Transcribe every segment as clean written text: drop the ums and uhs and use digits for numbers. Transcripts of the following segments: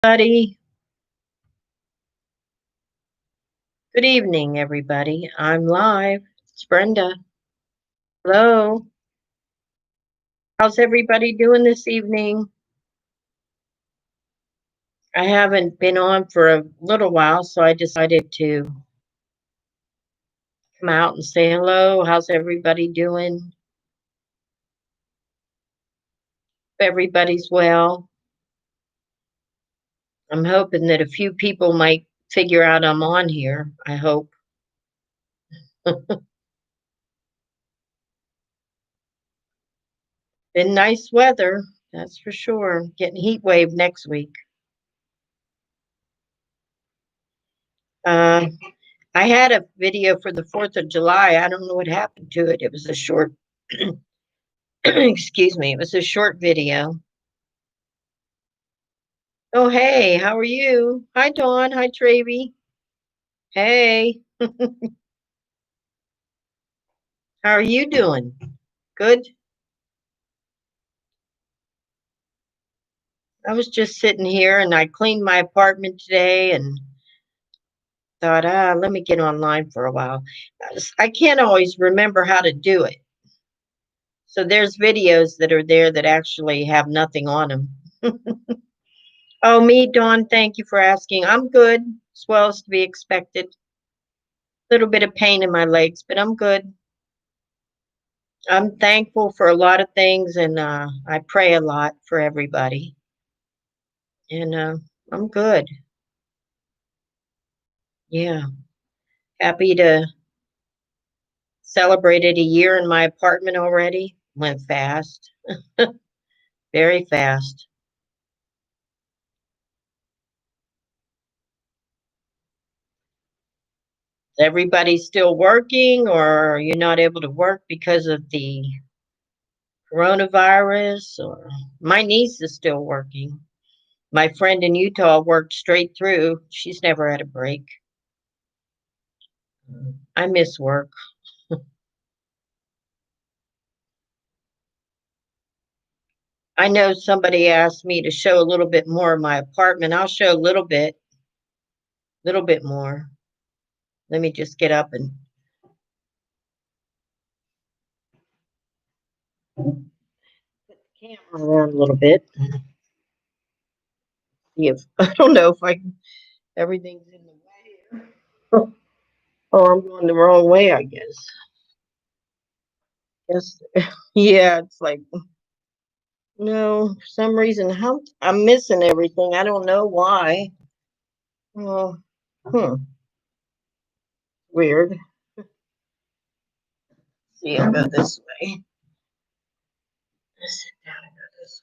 Buddy. Good evening, everybody. I'm live. It's Brenda. Hello. How's everybody doing this evening? I haven't been on for a little while, so I decided to come out and say hello. How's everybody doing? Everybody's well. I'm hoping that a few people might figure out I'm on here. I hope. Been nice weather, that's for sure. Getting heat wave next week. Uh, I had a video for the 4th of July. I don't know what happened to it. It was a short, excuse me, it was a short video. Oh, hey, how are you? Hi, Dawn. Hi, Travy. Hey, how are you doing? Good. I was just sitting here and I cleaned my apartment today and thought, let me get online for a while. I can't always remember how to do it. So there's videos that are there that actually have nothing on them. Oh, me, Dawn, thank you for asking. I'm good, as well as to be expected. A little bit of pain in my legs, but I'm good. I'm thankful for a lot of things, and I pray a lot for everybody. And I'm good. Yeah, happy to celebrated a year in my apartment already. Went fast, very fast. Is everybody still working, or are you not able to work because of the coronavirus? Or my niece is still working. My friend in Utah worked straight through. She's never had a break. I miss work. I know somebody asked me to show a little bit more of my apartment. I'll show a little bit more. Let me just get up and put the camera around a little bit. See if I don't know if I can, everything's in the way. Oh, I'm going the wrong way, I guess. Yes, yeah, it's like no, for some reason, how I'm missing everything. I don't know why. Well, weird. See, I'll go this way. Sit down and go this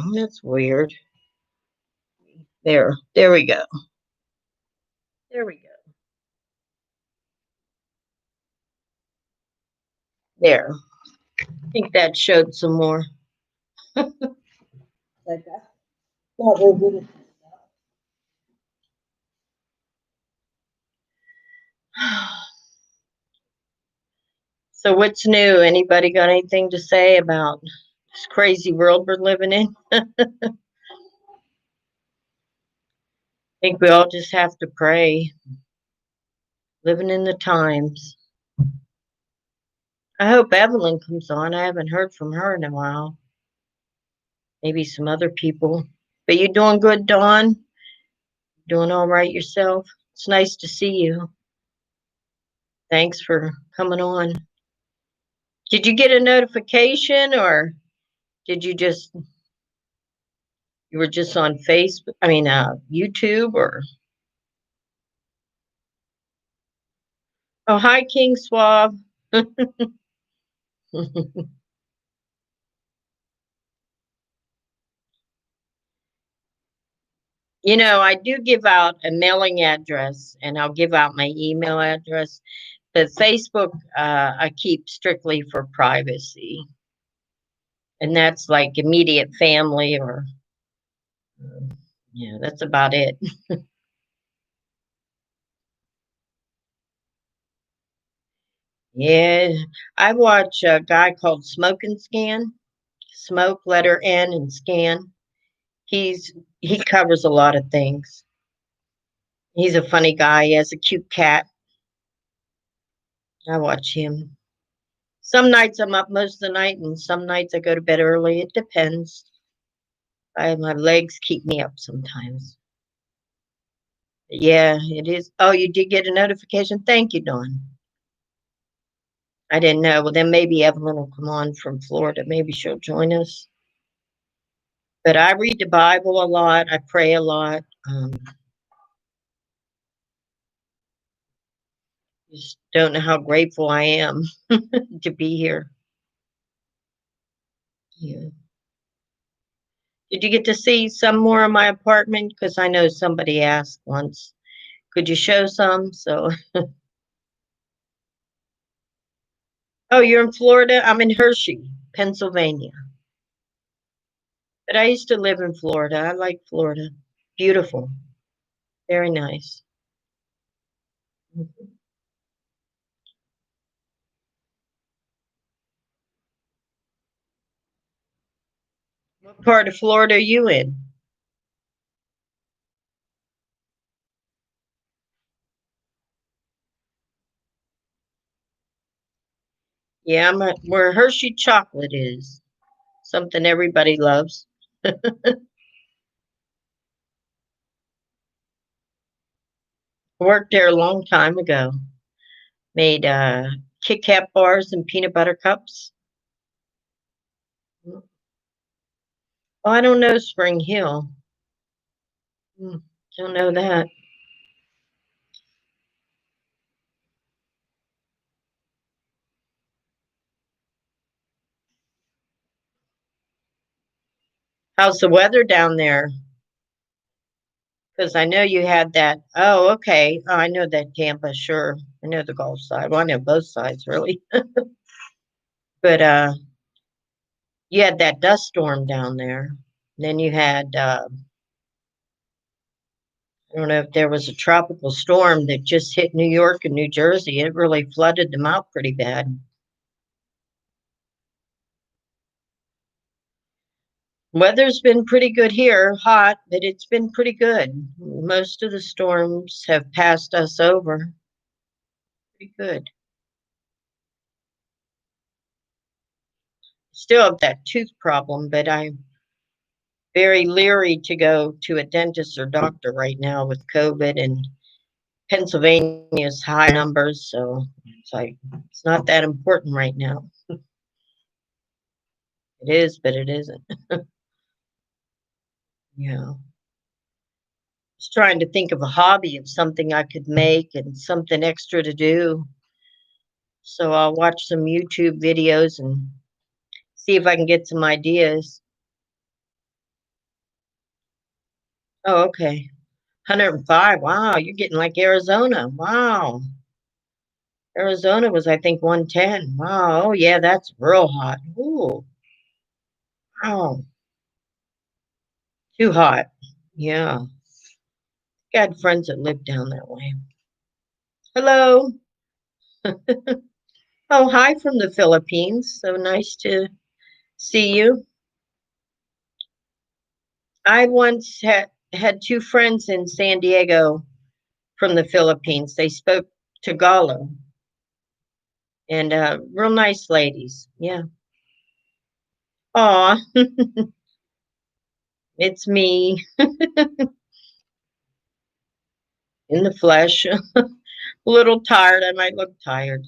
way. That's weird. There we go. There we go. There. I think that showed some more. Like that. So what's new? Anybody got anything to say about this crazy world we're living in? I think we all just have to pray. Living in the times. I hope Evelyn comes on. I haven't heard from her in a while. Maybe some other people. But you doing good, Dawn? Doing all right yourself? It's nice to see you. Thanks for coming on. Did you get a notification or did you were just on Facebook, YouTube or oh hi King Suave. You know, I do give out a mailing address and I'll give out my email address. But Facebook, I keep strictly for privacy. And that's like immediate family or, yeah, that's about it. Yeah, I watch a guy called Smoke and Scan, Smoke, letter N, and Scan. He covers a lot of things. He's a funny guy. He has a cute cat. I watch him. Some nights I'm up most of the night, and some nights I go to bed early. It depends. My legs keep me up sometimes. Yeah, it is. Oh, you did get a notification. Thank you, Dawn. I didn't know. Well, then maybe Evelyn will come on from Florida. Maybe she'll join us. But I read the Bible a lot. I pray a lot. Just don't know how grateful I am to be here. Yeah. Did you get to see some more of my apartment? Because I know somebody asked once. Could you show some? So, oh, you're in Florida? I'm in Hershey, Pennsylvania. But I used to live in Florida. I like Florida. Beautiful. Very nice. Mhm. What part of Florida are you in? Yeah, I'm at where Hershey chocolate is. Something everybody loves. Worked there a long time ago. Made Kit Kat bars and peanut butter cups. Oh, I don't know Spring Hill. Hmm, don't know that. How's the weather down there? Because I know you had that. Oh, okay. Oh, I know that Tampa, sure. I know the Gulf side. Well, I know both sides really. But you had that dust storm down there. Then you had I don't know if there was a tropical storm that just hit New York and New Jersey. It really flooded them out pretty bad. Weather's been pretty good here, hot, but it's been pretty good. Most of the storms have passed us over. Pretty good. Still have that tooth problem, but I'm very leery to go to a dentist or doctor right now with COVID, and Pennsylvania's high numbers, so it's like it's not that important right now. It is, but it isn't. Yeah. Just trying to think of a hobby of something I could make and something extra to do. So I'll watch some YouTube videos and see if I can get some ideas. Oh, okay. 105. Wow, you're getting like Arizona. Wow. Arizona was, I think, 110. Wow. Oh, yeah, that's real hot. Ooh, wow. Too hot. Yeah. Got friends that live down that way. Hello. Oh, hi from the Philippines. So nice to see you. I once had two friends in San Diego from the Philippines. They spoke Tagalog and real nice ladies. Yeah. Aw, it's me in the flesh. A little tired. I might look tired.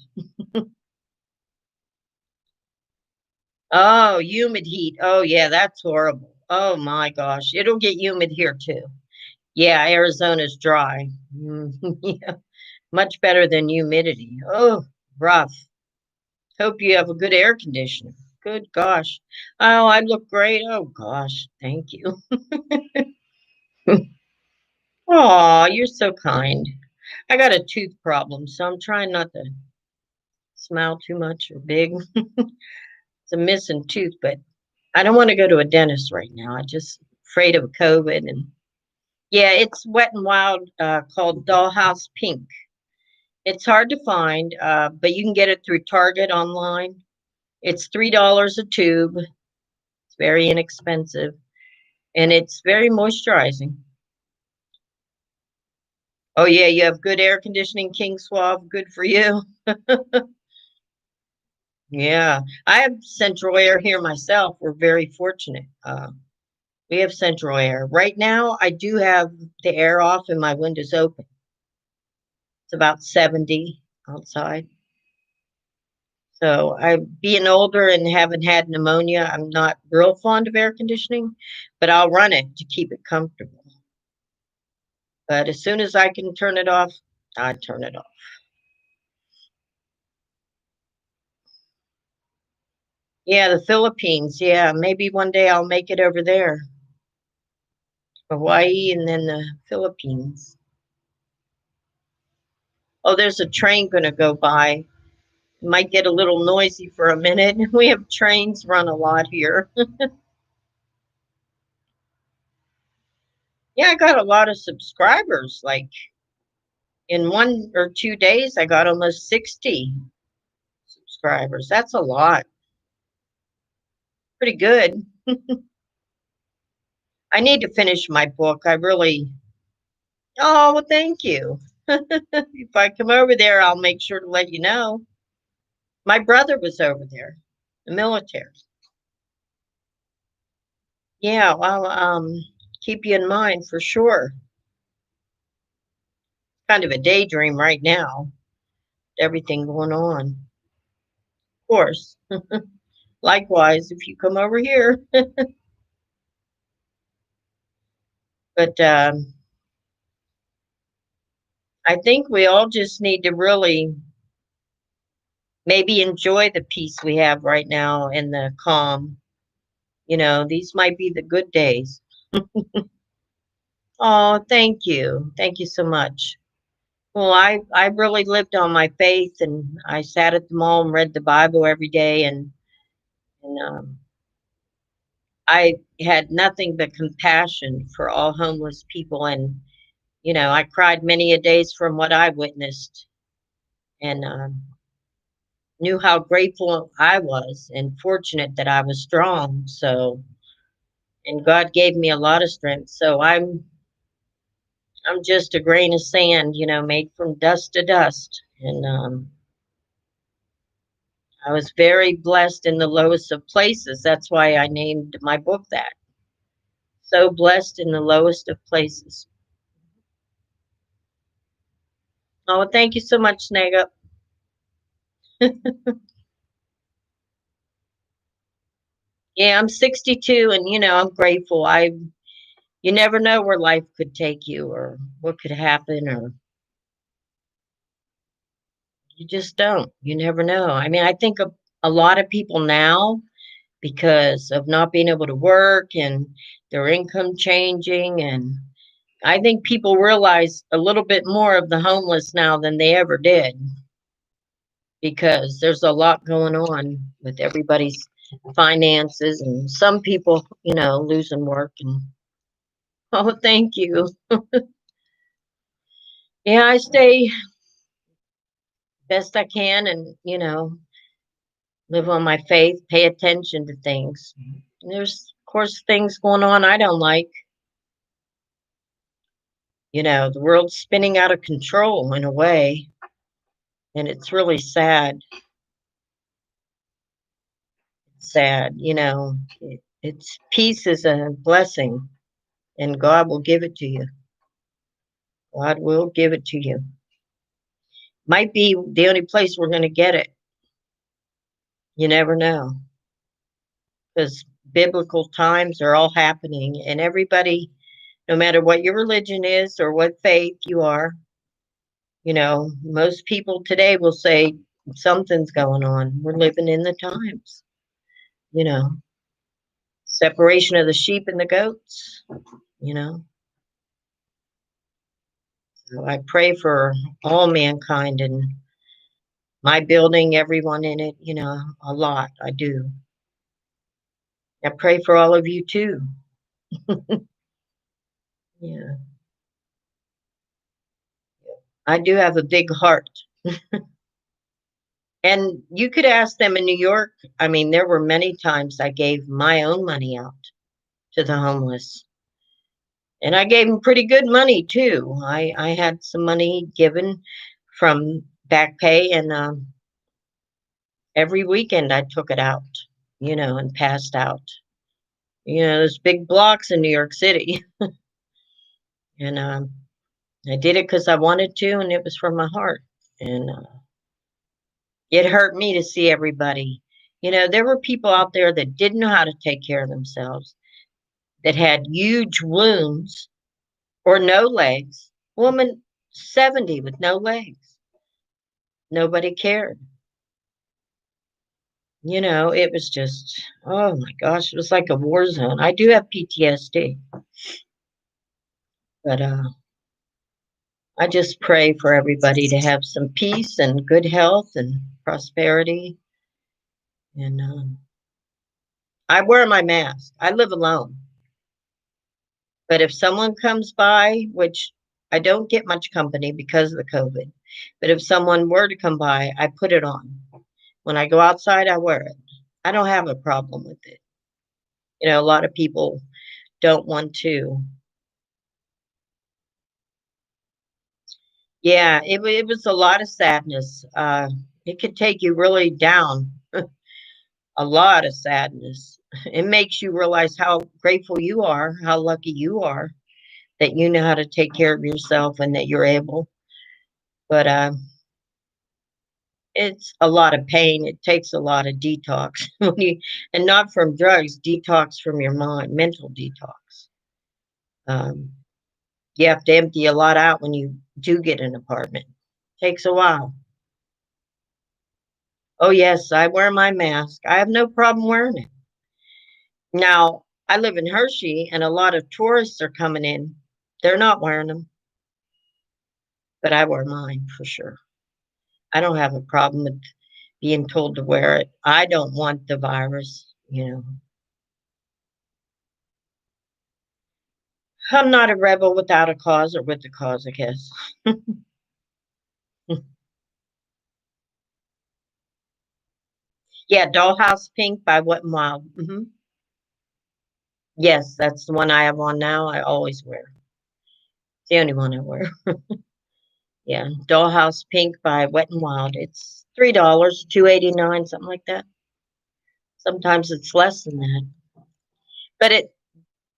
Oh, humid heat. Oh, yeah, that's horrible. Oh my gosh. It'll get humid here too. Yeah, Arizona's dry. Yeah, much better than humidity. Oh, rough. Hope you have a good air conditioner. Good gosh. Oh, I look great. Oh gosh, thank you. Oh, you're so kind. I got a tooth problem, so I'm trying not to smile too much or big. It's a missing tooth, but I don't want to go to a dentist right now. I just afraid of COVID and yeah, it's Wet and Wild called Dollhouse Pink. It's hard to find, but you can get it through Target online. It's $3 a tube. It's very inexpensive. and it's very moisturizing. Oh yeah, you have good air conditioning, King Suave. Good for you. Yeah, I have central air here myself. We're very fortunate. We have central air. Right now, I do have the air off and my windows open. It's about 70 outside. So I being older and haven't had pneumonia, I'm not real fond of air conditioning, but I'll run it to keep it comfortable. But as soon as I can turn it off, I turn it off. Yeah, the Philippines. Yeah, maybe one day I'll make it over there. Hawaii and then the Philippines. Oh, there's a train going to go by. It might get a little noisy for a minute. We have trains run a lot here. Yeah, I got a lot of subscribers. Like in 1 or 2 days, I got almost 60 subscribers. That's a lot. Pretty good. I need to finish my book. I really, oh, well, thank you. If I come over there, I'll make sure to let you know. My brother was over there, the military. Yeah, well, keep you in mind for sure. Kind of a daydream right now, everything going on. Of course. Likewise, if you come over here. But I think we all just need to really maybe enjoy the peace we have right now and the calm. You know, these might be the good days. Oh, thank you. Thank you so much. Well, I really lived on my faith, and I sat at the mall and read the Bible every day, and I had nothing but compassion for all homeless people, and I cried many a days from what I witnessed, and knew how grateful I was and fortunate that I was strong. So, and God gave me a lot of strength. So I'm just a grain of sand, made from dust to dust, and I was very blessed in the lowest of places. That's why I named my book that. So blessed in the lowest of places. Oh, well, thank you so much, Snagger. Yeah, I'm 62, and I'm grateful. You never know where life could take you or what could happen, or you just don't. You never know. I mean, I think a lot of people now, because of not being able to work and their income changing, and I think people realize a little bit more of the homeless now than they ever did, because there's a lot going on with everybody's finances and some people, losing work and oh, thank you. Yeah, I stay best I can and, live on my faith, pay attention to things. There's, of course, things going on I don't like. The world's spinning out of control in a way, and it's really sad. Sad, it's peace is a blessing, and God will give it to you. God will give it to you. Might be the only place we're going to get it. You never know, because biblical times are all happening, and everybody, no matter what your religion is or what faith you are, most people today will say something's going on. We're living in the times, you know, separation of the sheep and the goats, you know. So I pray for all mankind and my building, everyone in it, a lot. I do. I pray for all of you too. Yeah, I do have a big heart. And you could ask them in New York. I mean, there were many times I gave my own money out. to the homeless. And I gave them pretty good money too. I had some money given from back pay, and every weekend I took it out, and passed out. There's big blocks in New York City, and I did it because I wanted to, and it was from my heart. And it hurt me to see everybody. There were people out there that didn't know how to take care of themselves, that had huge wounds or no legs. Woman 70 with no legs. Nobody cared. It was just, oh my gosh, it was like a war zone. I do have PTSD, but I just pray for everybody to have some peace and good health and prosperity. And I wear my mask. I live alone. But if someone comes by, which I don't get much company because of the COVID, but if someone were to come by, I put it on. When I go outside, I wear it. I don't have a problem with it. A lot of people don't want to. Yeah, it was a lot of sadness. It could take you really down. A lot of sadness. It makes you realize how grateful you are, how lucky you are that you know how to take care of yourself and that you're able. But it's a lot of pain. It takes a lot of detox and not from drugs, detox from your mind, mental detox. Um, you have to empty a lot out when you do get an apartment. Takes a while. Oh yes, I wear my mask. I have no problem wearing it. Now, I live in Hershey and a lot of tourists are coming in. They're not wearing them, but I wear mine for sure. I don't have a problem with being told to wear it. I don't want the virus. I'm not a rebel without a cause, or with a cause, I guess. Yeah, Dollhouse Pink by Wet n Wild. Yes, that's the one I have on now. I always wear. It's the only one I wear. Yeah, Dollhouse Pink by Wet n Wild. It's $3, 2.89, something like that. Sometimes it's less than that.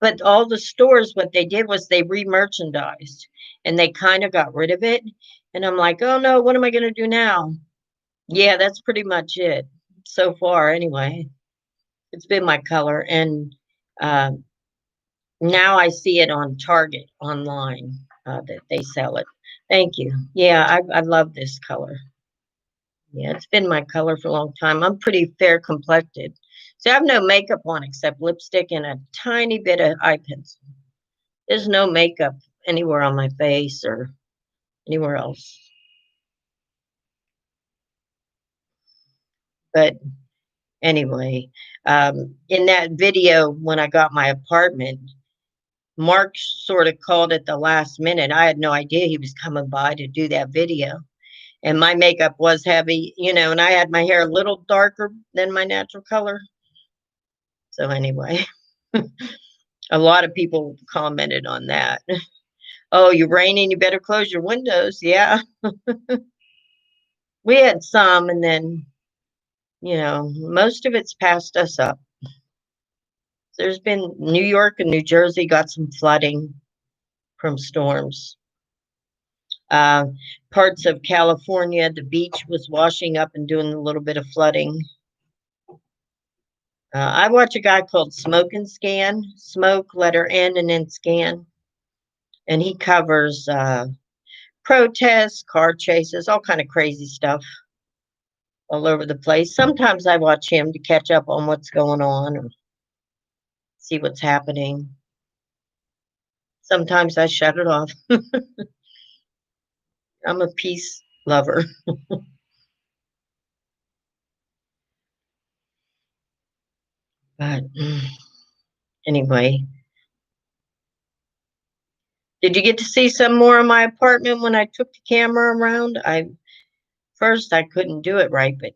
But all the stores, what they did was they re-merchandised and they kind of got rid of it. And I'm like, oh no, what am I going to do now? Yeah, that's pretty much it so far. Anyway, it's been my color, and uh, now I see it on Target online that they sell it. Thank you. Yeah, I love this color. Yeah, it's been my color for a long time. I'm pretty fair complected. So I have no makeup on except lipstick and a tiny bit of eye pencil. There's no makeup anywhere on my face or anywhere else. But anyway, in that video, when I got my apartment, Mark sort of called at the last minute. I had no idea he was coming by to do that video. And my makeup was heavy, and I had my hair a little darker than my natural color. So anyway, a lot of people commented on that. Oh, you're raining, you better close your windows. Yeah. We had some, and then, most of it's passed us up. There's been New York and New Jersey got some flooding from storms. Uh, Parts of California, the beach was washing up and doing a little bit of flooding. I watch a guy called Smoke and Scan, Smoke, letter N, and then Scan. And he covers protests, car chases, all kind of crazy stuff all over the place. Sometimes I watch him to catch up on what's going on or see what's happening. Sometimes I shut it off. I'm a peace lover. But anyway, did you get to see some more of my apartment when I took the camera around? First I couldn't do it right, but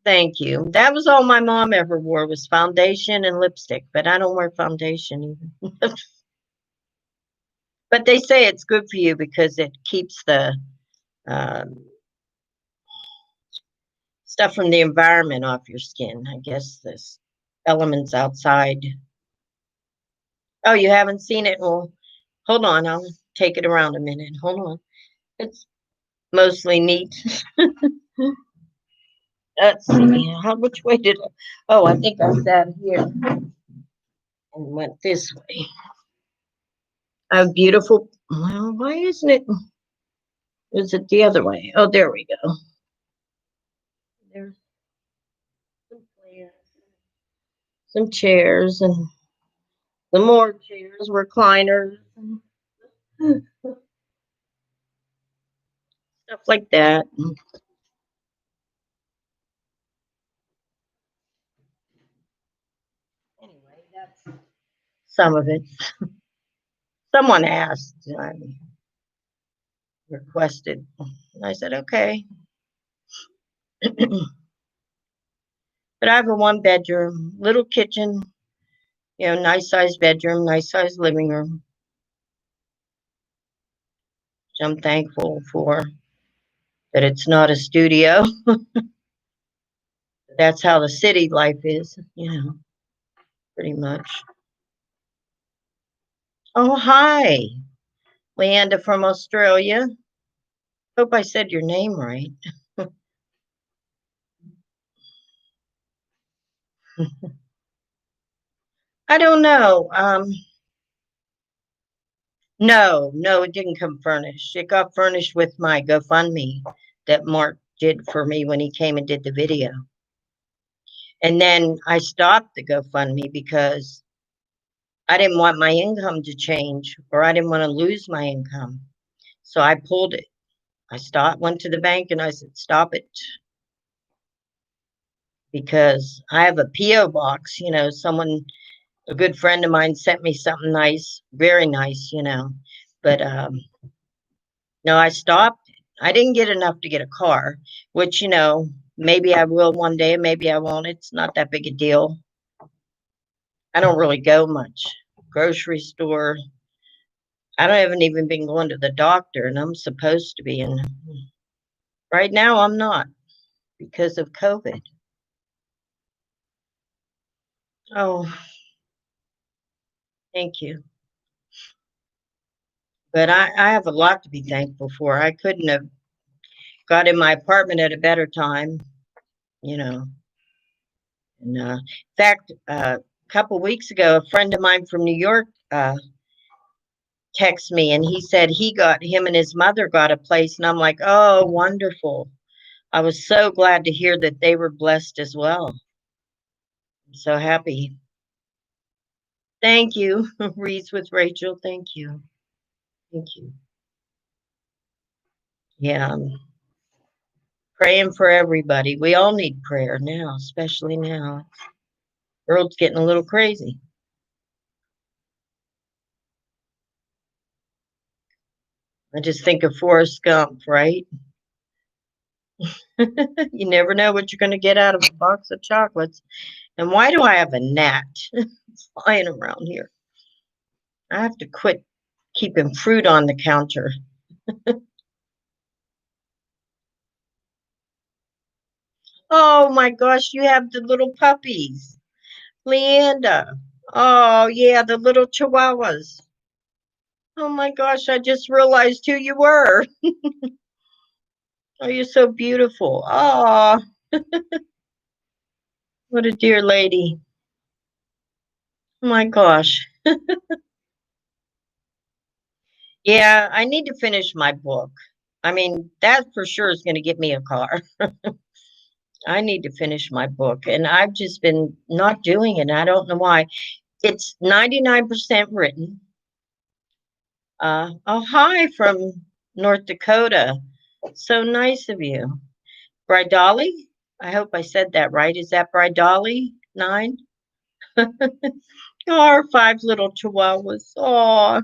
Thank you. That was all my mom ever wore was foundation and lipstick, but I don't wear foundation either. But they say it's good for you because it keeps the um, stuff from the environment off your skin. I guess this elements outside. Oh, you haven't seen it? Well, hold on. I'll take it around a minute. Hold on. It's mostly neat. Let's see. Which way did I? Oh, I think I sat here and went this way. Oh, beautiful. Well, why isn't it? Is it the other way? Oh, there we go. There's some plants, some chairs, and some more chairs, recliners, and stuff like that. Anyway, that's some of it. Someone asked, requested. I said, okay. But I have a one bedroom, little kitchen, nice sized bedroom, nice sized living room, which I'm thankful for that it's not a studio. That's how the city life is, pretty much. Oh, hi, Leanda from Australia. Hope I said your name right. I don't know. No, it didn't come furnished. It got furnished with my GoFundMe that Mark did for me when he came and did the video. And then I stopped the GoFundMe because I didn't want my income to change or I didn't want to lose my income. So I pulled it. I stopped, went to the bank and I said, stop it. Because I have a P.O. box, a good friend of mine sent me something nice, very nice. But no, I stopped. I didn't get enough to get a car, which, maybe I will one day, maybe I won't. It's not that big a deal. I don't really go much. Grocery store. I don't haven't even been going to the doctor, and I'm supposed to be. And right now, I'm not because of COVID. Oh, thank you. But I have a lot to be thankful for. I couldn't have got in my apartment at a better time, you know. And in fact, a couple weeks ago, a friend of mine from New York texted me, and he said him and his mother got a place, and I'm like, oh, wonderful. I was so glad to hear that they were blessed as well. I'm so happy. Thank you, Reads with Rachel. Thank you. Thank you. Yeah, I'm praying for everybody. We all need prayer now, especially now. The world's getting a little crazy. I just think of Forrest Gump, right? You never know what you're going to get out of a box of chocolates. And why do I have a gnat flying around here? I have to quit keeping fruit on the counter. Oh my gosh, you have the little puppies. Leanda. Oh, yeah, the little chihuahuas. Oh my gosh, I just realized who you were. Oh, you're so beautiful. Oh, what a dear lady. Oh my gosh. Yeah, I need to finish my book. I mean, that for sure is going to get me a car. I need to finish my book, and I've just been not doing it. I don't know why. It's 99% written. Oh, hi from North Dakota. So nice of you. Bridali? I hope I said that right. Is that Bridali? 9? Our 5 little chihuahuas. Oh,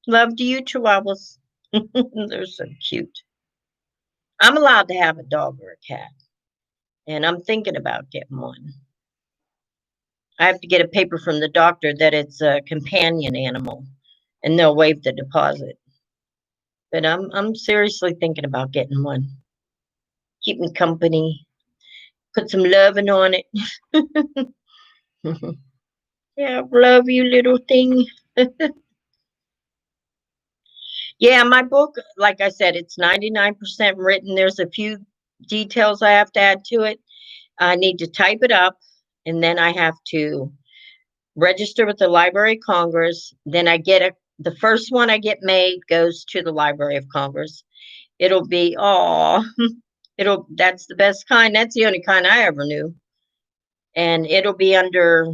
love to you, chihuahuas. They're so cute. I'm allowed to have a dog or a cat. and I'm thinking about getting one. I have to get a paper from the doctor that it's a companion animal, and they'll waive the deposit. But I'm seriously thinking about getting one. Keep me company. Put some loving on it. Yeah, love you, little thing. Yeah, my book, like I said, it's 99% written. There's a few details I have to add to it. I need to type it up, and then I have to register with the Library of Congress. Then the first one I get made goes to the Library of Congress. It'll be, oh, that's the best kind. That's the only kind I ever knew. And it'll be under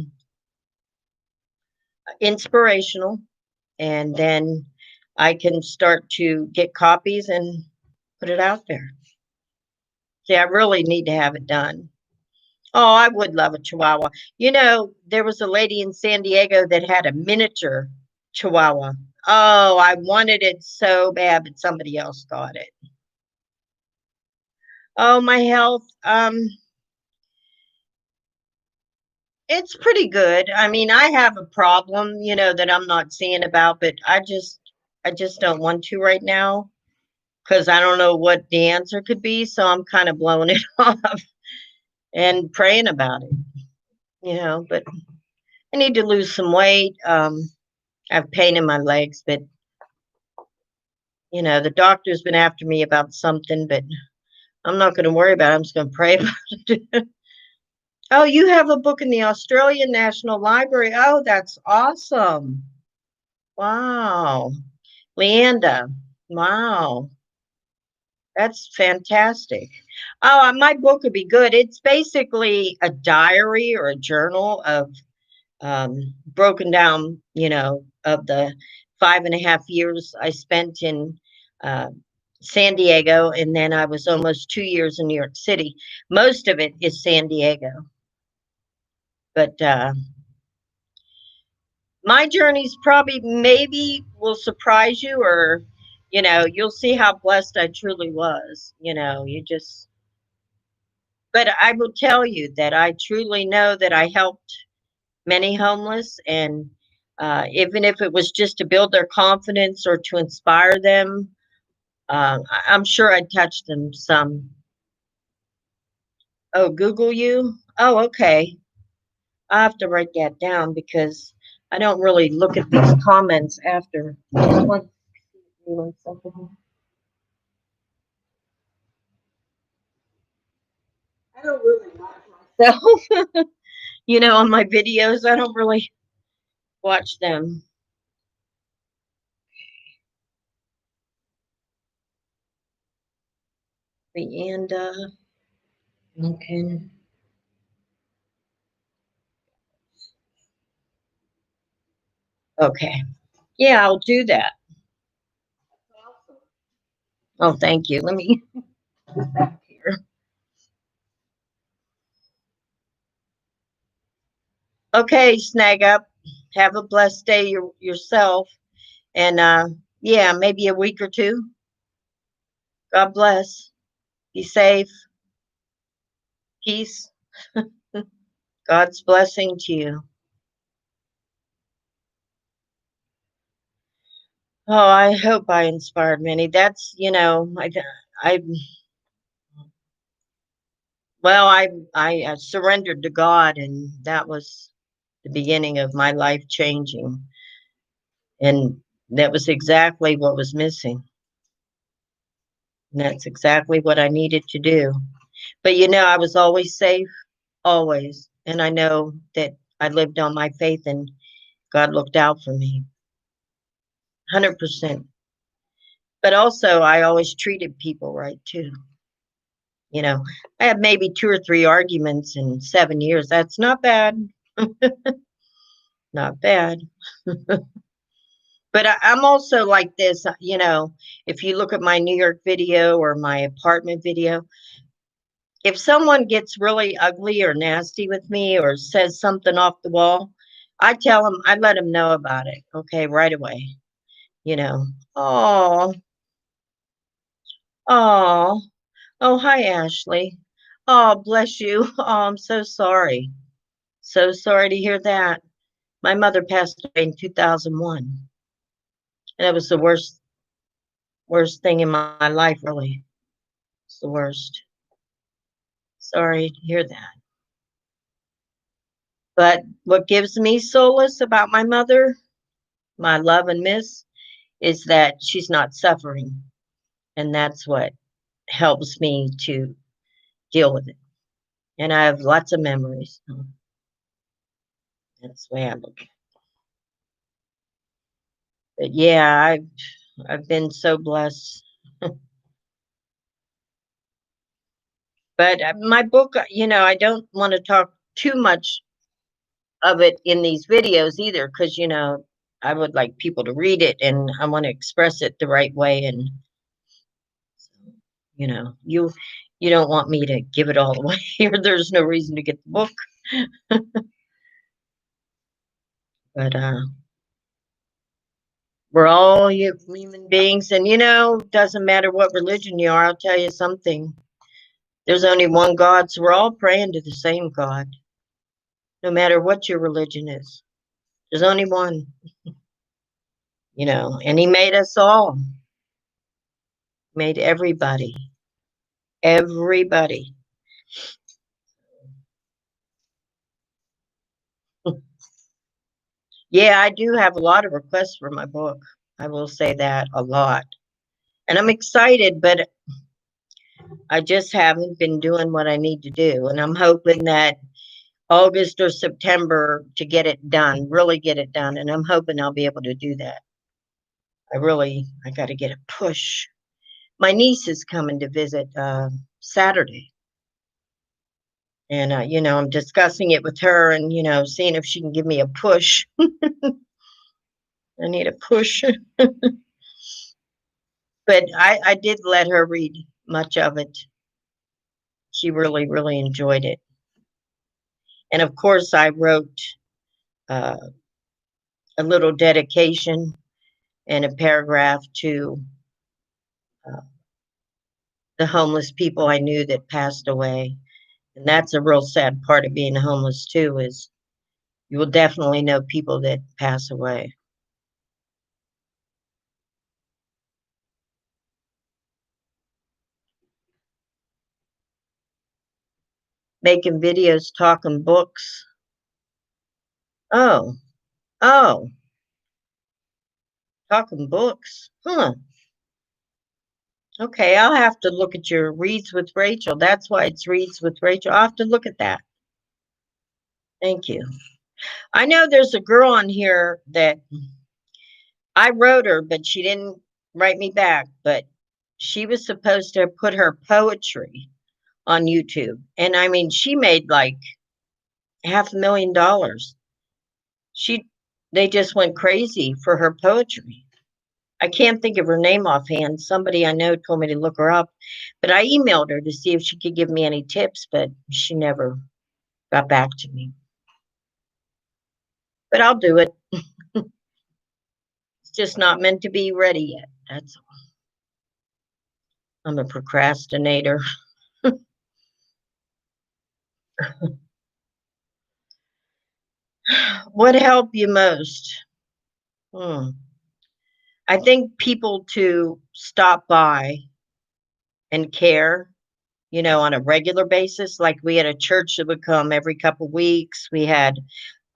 inspirational. And then I can start to get copies and put it out there. See, I really need to have it done. Oh, I would love a Chihuahua. There was a lady in San Diego that had a miniature Chihuahua. Oh, I wanted it so bad, but somebody else got it. Oh, my health. It's pretty good. I mean, I have a problem, that I'm not seeing about, but I just don't want to right now because I don't know what the answer could be. So I'm kind of blowing it off and praying about it. But I need to lose some weight. I have pain in my legs, but the doctor's been after me about something, but I'm not going to worry about it. I'm just going to pray about it. Oh, you have a book in the Australian National Library. Oh, that's awesome. Wow. Leanda. Wow. That's fantastic. Oh, my book would be good. It's basically a diary or a journal of broken down, of the 5.5 years I spent in uh, San Diego, and then I was almost 2 years in New York City. Most of it is San Diego, but my journey's probably maybe will surprise you, or you'll see how blessed I truly was. You just. But I will tell you that I truly know that I helped many homeless, and even if it was just to build their confidence or to inspire them, I'm sure I touched them some. Oh, Google you? Oh, okay. I have to write that down because I don't really look at these comments after. One second. I don't really watch myself. On my videos, I don't really watch them. And okay. Okay. Yeah, I'll do that. Oh, thank you. Let me back here. Okay, Snag Up. Have a blessed day yourself. And yeah, maybe a week or two. God bless. Be safe. Peace. God's blessing to you. Oh, I hope I inspired many. That's, I, well, I surrendered to God, and that was the beginning of my life changing. And that was exactly what was missing. And that's exactly what I needed to do. But I was always safe, always. And I know that I lived on my faith and God looked out for me 100%. But also, I always treated people right too. You know, I had maybe 2 or 3 arguments in 7 years. That's not bad. Not bad. But I'm also like this, if you look at my New York video or my apartment video, if someone gets really ugly or nasty with me or says something off the wall, I let them know about it. Okay, right away. You know, oh, oh, oh, hi, Ashley. Oh, bless you. Oh, I'm so sorry. So sorry to hear that. My mother passed away in 2001, and it was the worst thing in my life, really. It's the worst. Sorry to hear that. But what gives me solace about my mother, my love and miss, is that she's not suffering. And that's what helps me to deal with it. And I have lots of memories. So that's the way I look at it. But yeah, I've been so blessed. But my book, I don't want to talk too much of it in these videos either, because I would like people to read it, and I want to express it the right way. And you don't want me to give it all away here. There's no reason to get the book. But we're all human beings, and doesn't matter what religion you are. I'll tell you something. There's only one God, so we're all praying to the same God, no matter what your religion is. There's only one, and He made us all, made everybody, everybody. Yeah, I do have a lot of requests for my book. I will say that a lot. And I'm excited, but I just haven't been doing what I need to do. And I'm hoping that August or September to get it done, really get it done. And I'm hoping I'll be able to do that. I got to get a push. My niece is coming to visit Saturday. And, I'm discussing it with her and, seeing if she can give me a push. I need a push. But I did let her read much of it. She really, really enjoyed it. And of course, I wrote uh, a little dedication and a paragraph to uh, the homeless people I knew that passed away. And that's a real sad part of being homeless, too, is you will definitely know people that pass away. Making videos, talking books. Oh, oh, talking books. Huh. Okay, I'll have to look at your Reads with Rachel. That's why it's Reads with Rachel. I'll have to look at that. Thank you. I know there's a girl on here that I wrote her, but she didn't write me back. But she was supposed to put her poetry on YouTube. And I mean, she made like $500,000. She They just went crazy for her poetry. I can't think of her name offhand. Somebody I know told me to look her up, but I emailed her to see if she could give me any tips, but she never got back to me. But I'll do it. It's just not meant to be ready yet. That's all. I'm a procrastinator. What helped you most? Hmm. I think people to stop by and care, on a regular basis. Like we had a church that would come every couple weeks. We had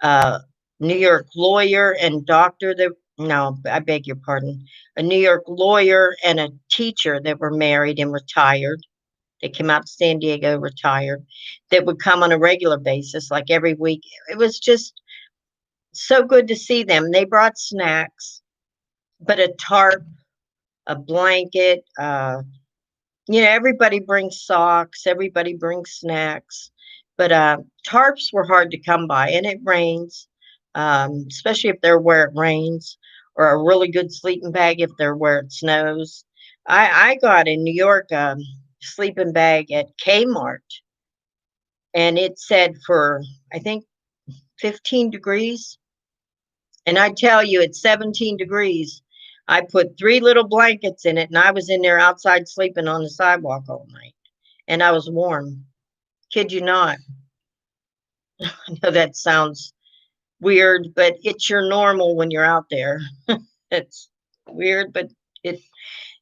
a New York lawyer and doctor that, no, I beg your pardon, a New York lawyer and a teacher that were married and retired. They came out to San Diego, retired, that would come on a regular basis, like every week. It was just so good to see them. They brought snacks, but a tarp, a blanket, everybody brings socks, everybody brings snacks, but tarps were hard to come by, and it rains, especially if they're where it rains, or a really good sleeping bag if they're where it snows. I got in New York sleeping bag at Kmart, and it said for I think 15 degrees, and I tell you, it's 17 degrees. I put three little blankets in it, and I was in there outside sleeping on the sidewalk all night, and I was warm. Kid you not. I know that sounds weird, but it's your normal when you're out there. It's weird, but it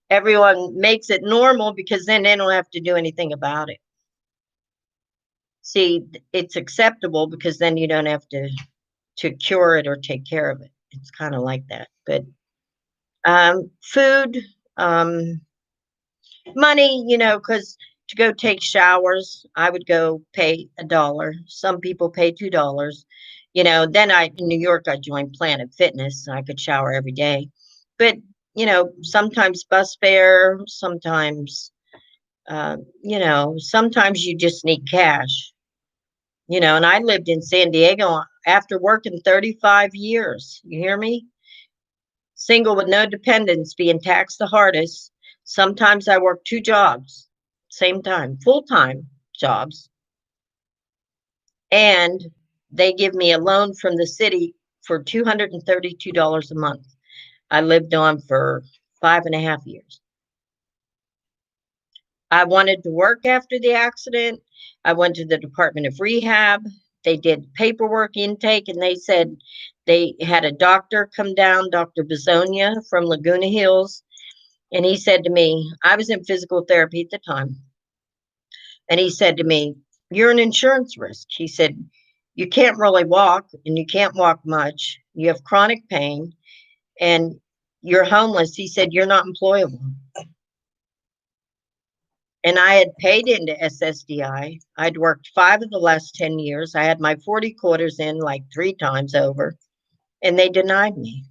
everyone makes it normal because then they don't have to do anything about it. See, it's acceptable because then you don't have to cure it or take care of it. It's kind of like that. But food, um, money, because to go take showers, I would go pay $1. Some people pay $2. Then in New York, I joined Planet Fitness. So I could shower every day. But, sometimes bus fare, sometimes you just need cash, and I lived in San Diego after working 35 years. You hear me? Single with no dependents, being taxed the hardest. Sometimes I work two jobs, same time, full-time jobs. And they give me a loan from the city for $232 a month. I lived on for 5.5 years. I wanted to work after the accident. I went to the Department of Rehab. They did paperwork intake, and they said they had a doctor come down, Dr. Bezonia from Laguna Hills, and he said to me, I was in physical therapy at the time, and he said to me, you're an insurance risk. He said, you can't really walk, and you can't walk much. You have chronic pain, and you're homeless. He said, you're not employable. And I had paid into SSDI. I'd worked 5 of the last 10 years. I had my 40 quarters in like 3 times over, and they denied me.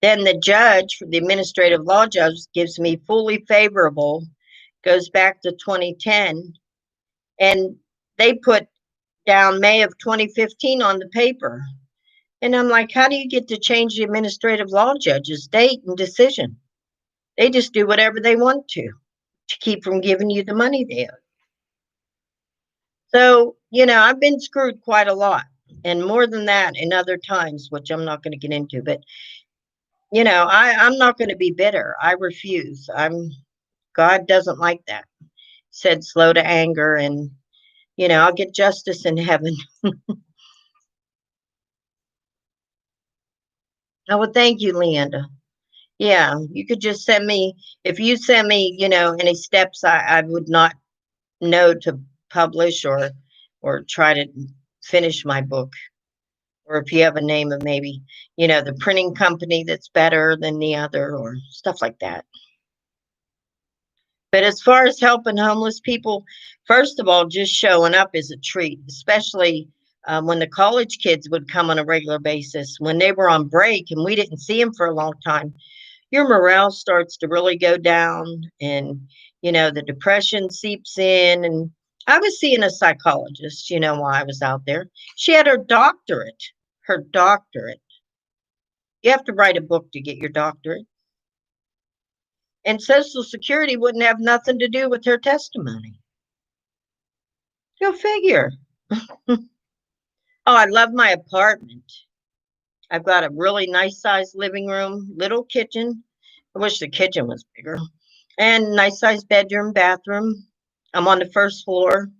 Then the judge, the administrative law judge, gives me fully favorable, goes back to 2010, and they put down May of 2015 on the paper. And I'm like, how do you get to change the administrative law judge's date and decision? They just do whatever they want to keep from giving you the money they owe. So, I've been screwed quite a lot, and more than that in other times, which I'm not going to get into. But, I'm not going to be bitter. I refuse. God doesn't like that. Said slow to anger, and, I'll get justice in heaven. Oh, well, thank you, Leanda. Yeah, you could just send me, if you send me, any steps I would not know to publish or try to finish my book. Or if you have a name of maybe, the printing company that's better than the other or stuff like that. But as far as helping homeless people, first of all, just showing up is a treat, especially when the college kids would come on a regular basis. When they were on break and we didn't see them for a long time, your morale starts to really go down, and, the depression seeps in. And I was seeing a psychologist, while I was out there. She had her doctorate. Her doctorate. You have to write a book to get your doctorate. And Social Security wouldn't have nothing to do with her testimony. Go figure. Oh, I love my apartment. I've got a really nice sized living room, little kitchen. I wish the kitchen was bigger. And nice sized bedroom, bathroom. I'm on the first floor.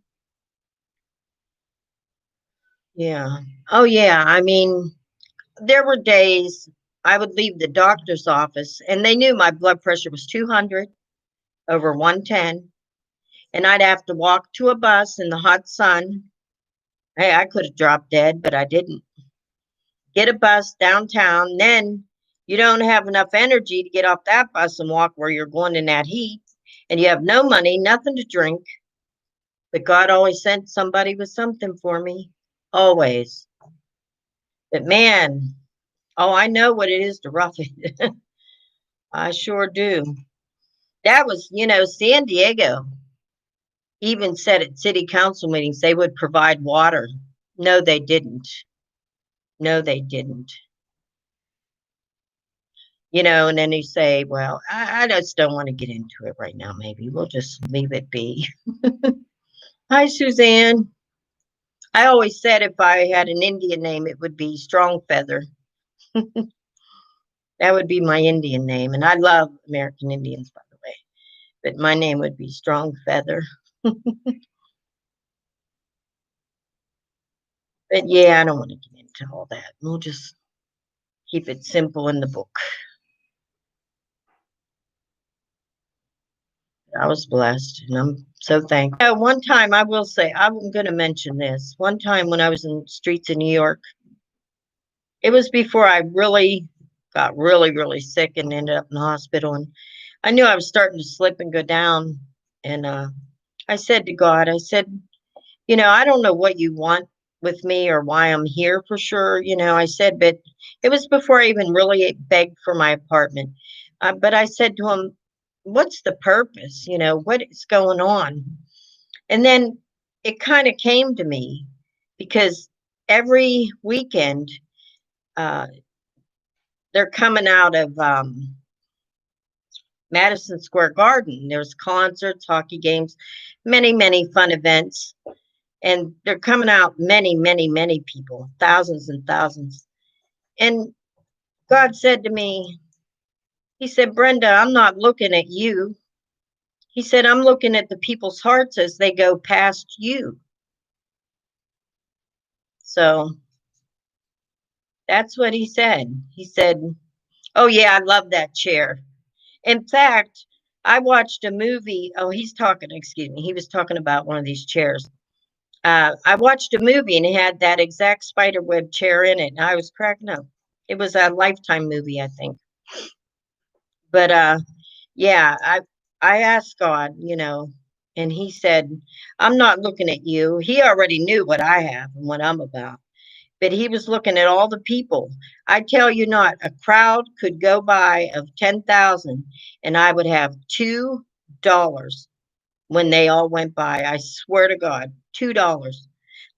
Yeah. Oh, yeah. I mean, there were days I would leave the doctor's office and they knew my blood pressure was 200 over 110. And I'd have to walk to a bus in the hot sun. Hey, I could have dropped dead, but I didn't. Get a bus downtown. Then you don't have enough energy to get off that bus and walk where you're going in that heat. And you have no money, nothing to drink. But God always sent somebody with something for me. Always. But man, oh, I know what it is to rough it. I sure do. That was, San Diego even said at city council meetings they would provide water. No, they didn't. No, they didn't. And then you say, well, I just don't want to get into it right now. Maybe we'll just leave it be. Hi, Suzanne. I always said if I had an Indian name, it would be Strong Feather. That would be my Indian name. And I love American Indians, by the way. But my name would be Strong Feather. But yeah, I don't want to get into all that. We'll just keep it simple in the book. I was blessed and I'm so thankful. One time I will say, I'm going to mention this. One time when I was in the streets of New York, it was before I really got really sick and ended up in the hospital. And I knew I was starting to slip and go down. And I said to God, I said, I don't know what you want with me or why I'm here for sure. I said, but it was before I even really begged for my apartment. But I said to him, what's the purpose? What is going on? And then it kind of came to me because every weekend uh, they're coming out of Madison Square Garden. There's concerts, hockey games, many fun events. And they're coming out many people, thousands and thousands. And God said to me, He said, Brenda, I'm not looking at you. He said, I'm looking at the people's hearts as they go past you. So that's what he said. He said, oh, yeah, I love that chair. In fact, I watched a movie. Oh, excuse me. He was talking about one of these chairs. I watched a movie and it had that exact spiderweb chair in it. And I was cracking up. It was a Lifetime movie, I think. But yeah, I asked God, and he said, I'm not looking at you. He already knew what I have and what I'm about. But he was looking at all the people. I tell you not, a crowd could go by of 10,000 and I would have $2 when they all went by. I swear to God, $2.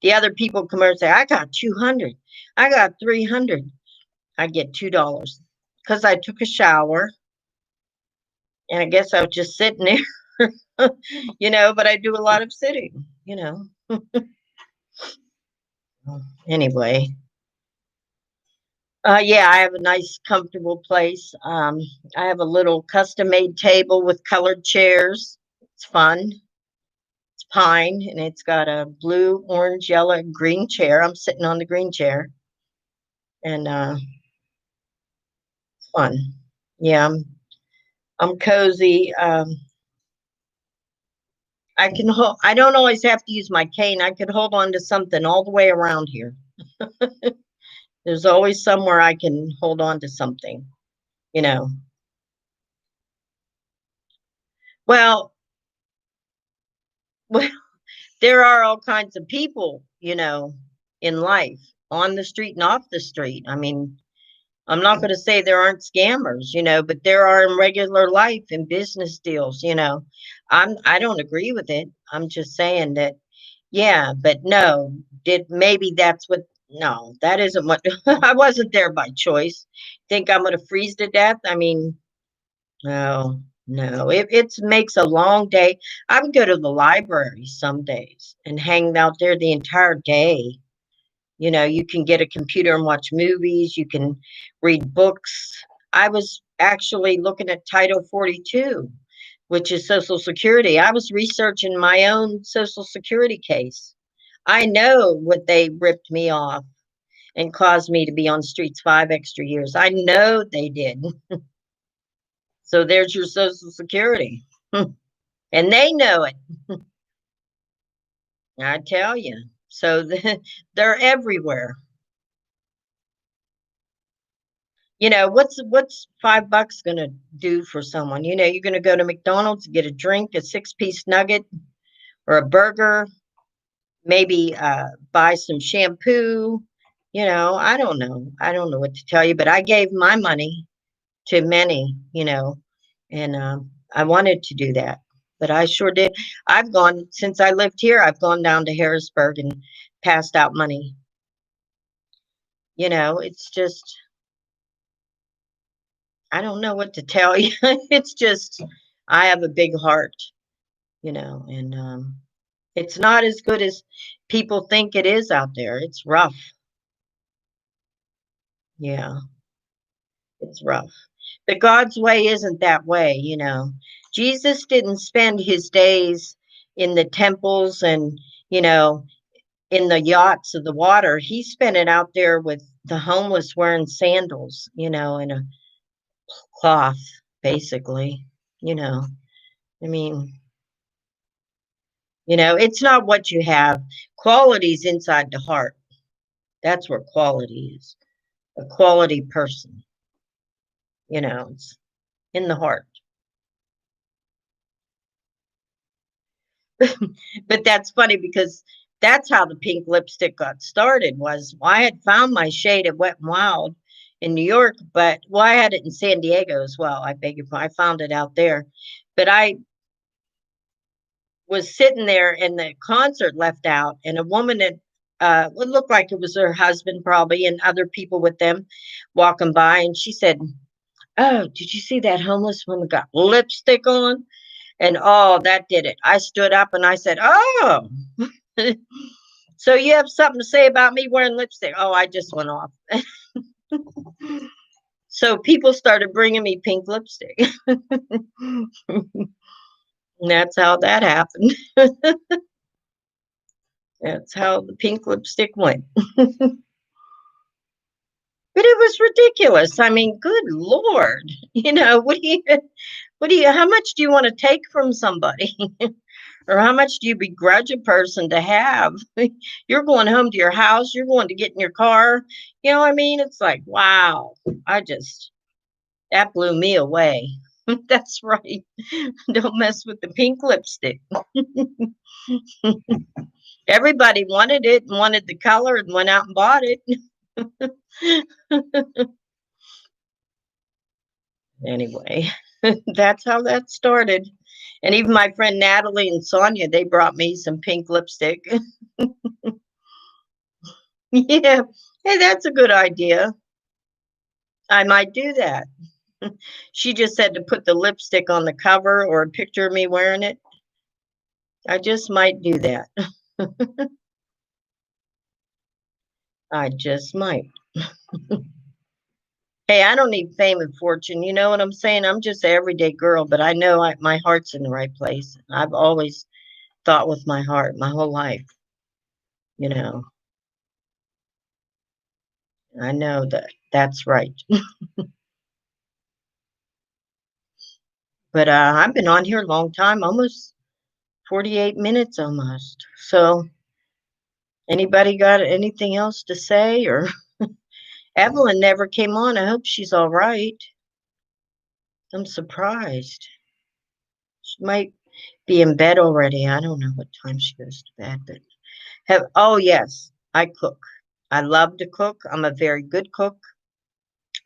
The other people come over and say, I got 200. I got 300. I get $2 because I took a shower and I guess I was just sitting there, but I do a lot of sitting. Anyway, yeah, I have a nice, comfortable place. I have a little custom made table with colored chairs. It's fun. It's pine and it's got a blue, orange, yellow, green chair. I'm sitting on the green chair and it's fun. Yeah, I'm cozy. I don't always have to use my cane. I could hold on to something all the way around here. There's always somewhere I can hold on to something, you know. Well, well, there are all kinds of people, in life, on the street and off the street. I mean, I'm not going to say there aren't scammers, but there are in regular life in business deals, I don't agree with it. I'm just saying that, yeah, but no, maybe that's what, no, that isn't what, I wasn't there by choice. Think I'm going to freeze to death? I mean, no, no, it makes a long day. I would go to the library some days and hang out there the entire day. You can get a computer and watch movies, you can read books. I was actually looking at Title 42, which is Social Security. I was researching my own Social Security case. I know what they ripped me off and caused me to be on streets 5 extra years. I know they did. So there's your Social Security. And they know it. I tell you. So they're everywhere. What's $5 gonna do for someone? You're gonna go to McDonald's, get a drink, a 6-piece nugget, or a burger, maybe buy some shampoo. I don't know. I don't know what to tell you, but I gave my money to many, and I wanted to do that, but I sure did. I've gone since I lived here. I've gone down to Harrisburg and passed out money. It's just I don't know what to tell you. It's just I have a big heart, and it's not as good as people think it is out there. It's rough. Yeah, it's rough. But God's way isn't that way. Jesus didn't spend his days in the temples and, you know, in the yachts of the water. He spent it out there with the homeless wearing sandals, and a cloth, basically. You know, I mean, it's not what you have. Quality's inside the heart. That's where quality is. A quality person, it's in the heart. But that's funny because that's how the pink lipstick got started. Was I had found my shade at Wet and Wild in New York, but I had it in San Diego as well. I beg your pardon. I found it out there. But I was sitting there and the concert left out, and a woman that it looked like it was her husband probably, and other people with them walking by, and she said, "Oh, did you see that homeless woman got lipstick on?" And oh, that did it. I stood up and I said, "Oh, so you have something to say about me wearing lipstick?" Oh, I just went off. So people started bringing me pink lipstick. And that's how that happened. That's how the pink lipstick went. But it was ridiculous. I mean, good Lord. How much do you want to take from somebody? Or how much do you begrudge a person to have? You're going home to your house, you're going to get in your car. You know what I mean? It's like, wow. That blew me away. That's right. Don't mess with the pink lipstick. Everybody wanted it and wanted the color and went out and bought it. Anyway, that's how that started. And even my friend Natalie and Sonia, they brought me some pink lipstick. Yeah. Hey, that's a good idea. I might do that. She just said to put the lipstick on the cover or a picture of me wearing it. I just might do that. I just might. Hey, I don't need fame and fortune. You know what I'm saying? I'm just an everyday girl, but I know my heart's in the right place. I've always thought with my heart my whole life. You know, I know that that's right. But I've been on here a long time, almost 48 minutes almost. So, anybody got anything else to say? Or Evelyn never came on. I hope she's all right. I'm surprised. She might be in bed already. I don't know what time she goes to bed, but oh yes, I cook. I love to cook. I'm a very good cook.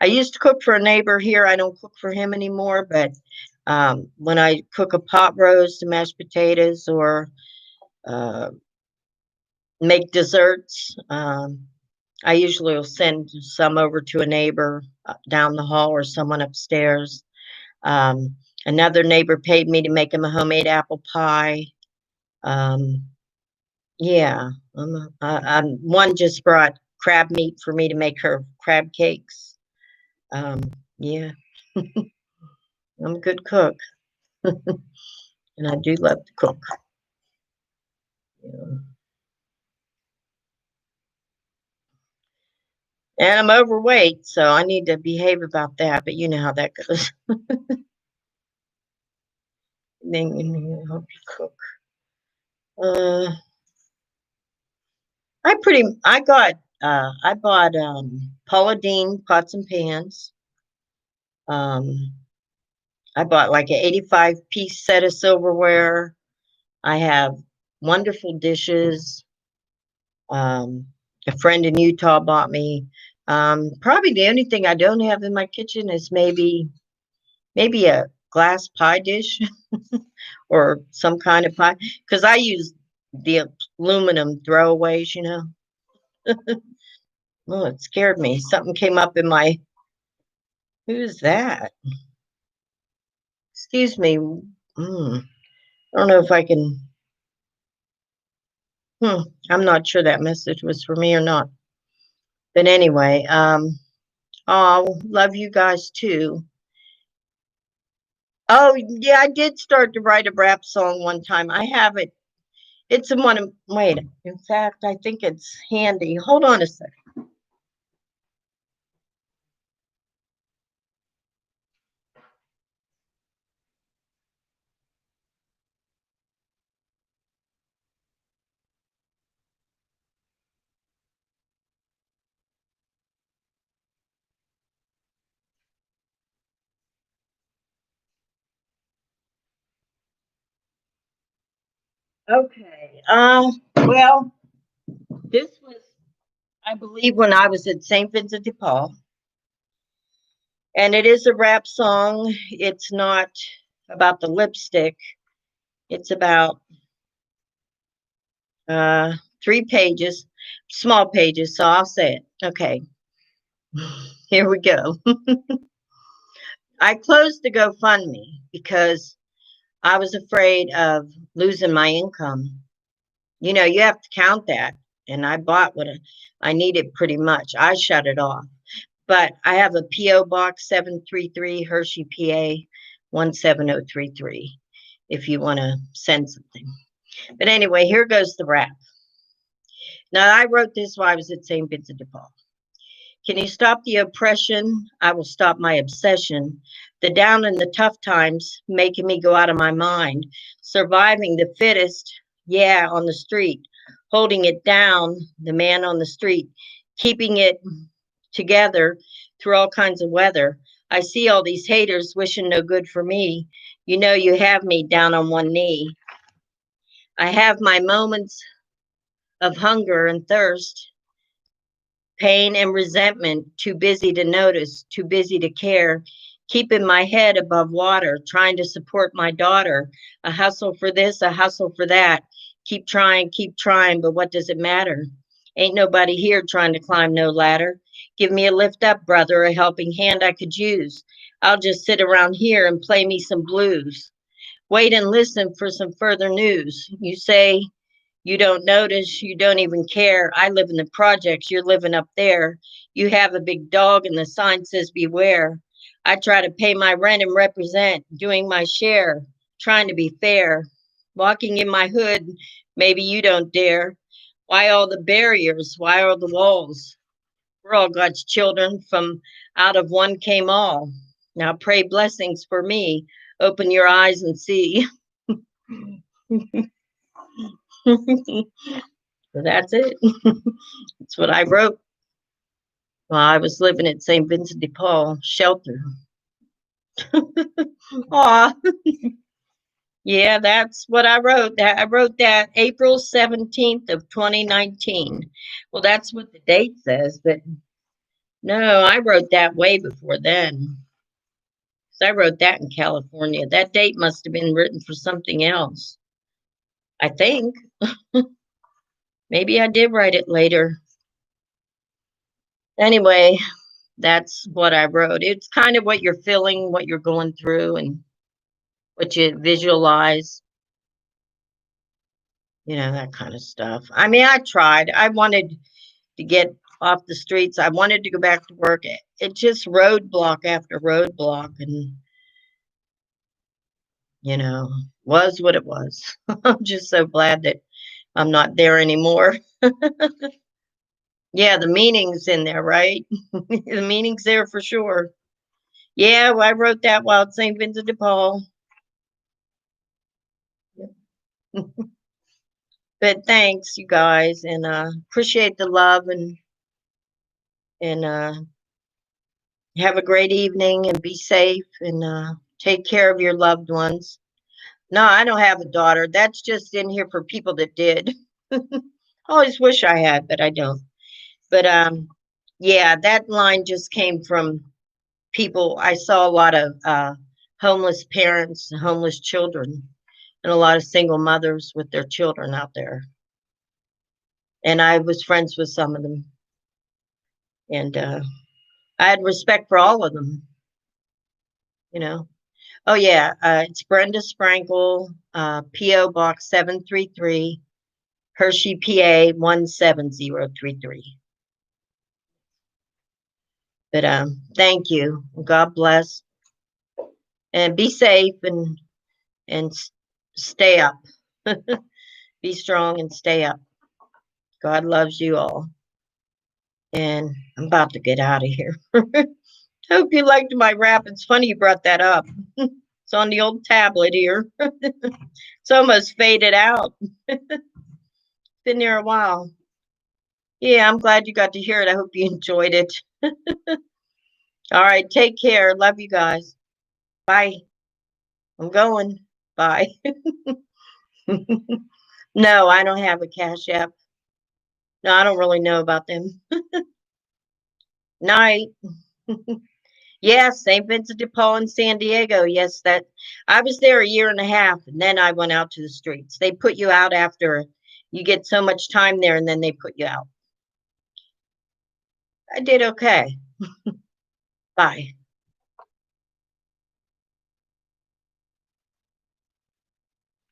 I used to cook for a neighbor here. I don't cook for him anymore, but when I cook a pot roast, mashed potatoes, or uh, make desserts, I usually will send some over to a neighbor down the hall or someone upstairs. Another neighbor paid me to make him a homemade apple pie. Um, yeah, one just brought crab meat for me to make her crab cakes. Yeah, I'm a good cook, and I do love to cook. Yeah. And I'm overweight, so I need to behave about that. But you know how that goes. Then you hope you cook. Uh, I bought Paula Deen pots and pans. Um, I bought like an 85-piece set of silverware. I have wonderful dishes. Um, a friend in Utah bought me. Probably the only thing I don't have in my kitchen is maybe a glass pie dish or some kind of pie, because I use the aluminum throwaways, Oh, it scared me. Something came up in my, who's that? Excuse me. I don't know if I can, hmm, I'm not sure that message was for me or not. But anyway, oh, love you guys too. Oh, yeah, I did start to write a rap song one time. I have it. It's in one of, wait, in fact, I think it's handy. Hold on a second. Okay. Well, this was, I believe, when I was at St. Vincent de Paul, and it is a rap song. It's not about the lipstick. It's about uh 3 pages, small pages, so I'll say it. Okay. Here we go. I closed the GoFundMe because I was afraid of losing my income. You know, you have to count that. And I bought what I needed pretty much. I shut it off. But I have a P.O. Box 733, Hershey, PA 17033, if you want to send something. But anyway, here goes the rap. Now, I wrote this while I was at St. Vincent de Paul. Can you stop the oppression? I will stop my obsession. The down and the tough times making me go out of my mind. Surviving the fittest, yeah, on the street. Holding it down, the man on the street. Keeping it together through all kinds of weather. I see all these haters wishing no good for me. You know, you have me down on one knee. I have my moments of hunger and thirst, pain and resentment, too busy to notice, too busy to care, keeping my head above water, trying to support my daughter, a hustle for this, a hustle for that. Keep trying, but what does it matter? Ain't nobody here trying to climb no ladder. Give me a lift up, brother, a helping hand I could use. I'll just sit around here and play me some blues. Wait and listen for some further news. You say you don't notice, you don't even care. I live in the projects, you're living up there. You have a big dog and the sign says beware. I try to pay my rent and represent, doing my share, trying to be fair. Walking in my hood, maybe you don't dare. Why all the barriers? Why all the walls? We're all God's children. From out of one came all. Now pray blessings for me. Open your eyes and see. So that's it. That's what I wrote while I was living at St. Vincent de Paul shelter. Aw, yeah, that's what I wrote. That I wrote that April 17th of 2019. Well, that's what the date says, but no, I wrote that way before then. 'Cause I wrote that in California. That date must have been written for something else. I think. Maybe I did write it later. Anyway, that's what I wrote. It's kind of what you're feeling, what you're going through, and what you visualize, that kind of stuff. I mean, I tried. I wanted to get off the streets. I wanted to go back to work. It just roadblock after roadblock, and, you know, was what it was. I'm just so glad that I'm not there anymore. Yeah, the meaning's in there, right? The meaning's there for sure. Yeah, well, I wrote that while at St. Vincent de Paul. But thanks, you guys, and appreciate the love, and have a great evening and be safe, and take care of your loved ones. No, I don't have a daughter. That's just in here for people that did. I always wish I had, but I don't. But yeah, that line just came from people. I saw a lot of homeless parents, homeless children, and a lot of single mothers with their children out there. And I was friends with some of them, and I had respect for all of them. You know. Oh yeah, it's Brenda Sprankle, P.O. Box 733, Hershey, PA 17033. But thank you. God bless, and be safe, and stay up. Be strong and stay up. God loves you all. And I'm about to get out of here. Hope you liked my rap. It's funny you brought that up. It's on the old tablet here. It's almost faded out. Been there a while. Yeah, I'm glad you got to hear it. I hope you enjoyed it. All right, take care. Love you guys. Bye. I'm going. Bye. No, I don't have a Cash App. No, I don't really know about them. Night. Yes, St. Vincent de Paul in San Diego. Yes, that I was there a year and a half, and then I went out to the streets. They put you out after you get so much time there, and then they put you out. I did okay. Bye.